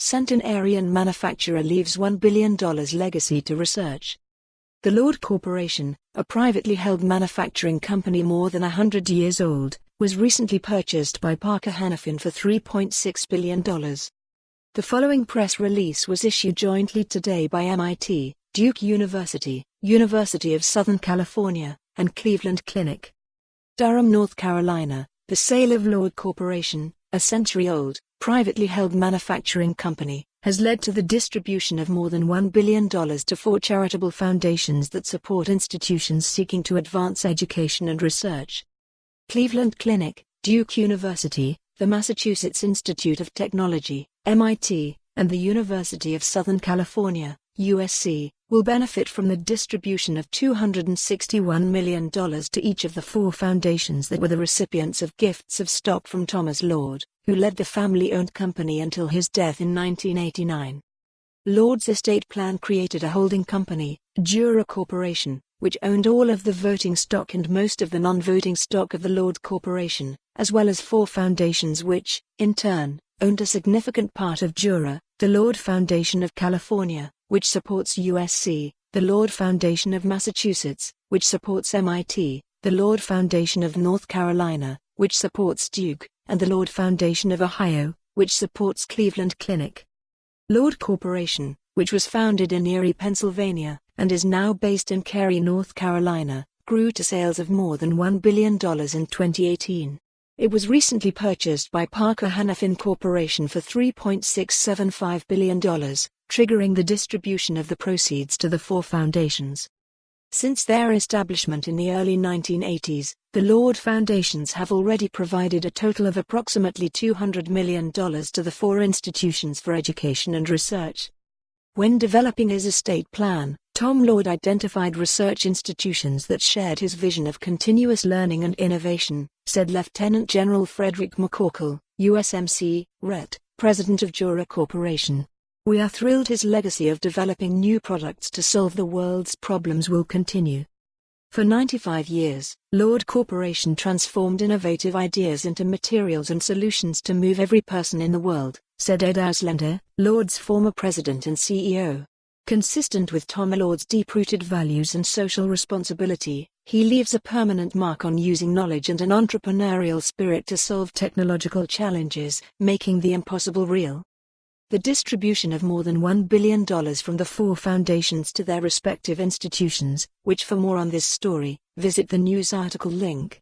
Centenarian manufacturer leaves $1 billion legacy to research. The Lord Corporation, a privately held manufacturing company more than 100 years old, was recently purchased by Parker Hannifin for $3.6 billion. The following press release was issued jointly today by MIT, Duke University, University of Southern California, and Cleveland Clinic. Durham, North Carolina. The sale of Lord Corporation, a century-old, privately held manufacturing company, has led to the distribution of more than $1 billion to 4 charitable foundations that support institutions seeking to advance education and research. Cleveland Clinic, Duke University, the Massachusetts Institute of Technology, MIT, and the University of Southern California, USC, will benefit from the distribution of $261 million to each of the 4 foundations that were the recipients of gifts of stock from Thomas Lord, who led the family-owned company until his death in 1989. Lord's estate plan created a holding company, DURHAM Corporation, which owned all of the voting stock and most of the non-voting stock of the Lord Corporation, as well as 4 foundations which, in turn, owned a significant part of DURHAM, the Lord Foundation of California, which supports USC, the Lord Foundation of Massachusetts, which supports MIT, the Lord Foundation of North Carolina, which supports Duke, and the Lord Foundation of Ohio, which supports Cleveland Clinic. Lord Corporation, which was founded in Erie, Pennsylvania, and is now based in Cary, North Carolina, grew to sales of more than $1 billion in 2018. It was recently purchased by Parker Hannifin Corporation for $3.675 billion, triggering the distribution of the proceeds to the 4 foundations. Since their establishment in the early 1980s, the Lord Foundations have already provided a total of approximately $200 million to the 4 institutions for education and research. When developing his estate plan, Tom Lord identified research institutions that shared his vision of continuous learning and innovation, said Lieutenant General Frederick McCorkle, USMC, RET, President of DURHAM Corporation. "We are thrilled his legacy of developing new products to solve the world's problems will continue." For 95 years, Lord Corporation transformed innovative ideas into materials and solutions to move every person in the world, said Ed Auslander, Lord's former president and CEO. Consistent with Tom Lord's deep-rooted values and social responsibility, he leaves a permanent mark on using knowledge and an entrepreneurial spirit to solve technological challenges, making the impossible real. The distribution of more than $1 billion from the 4 foundations to their respective institutions, which for more on this story, visit the news article link.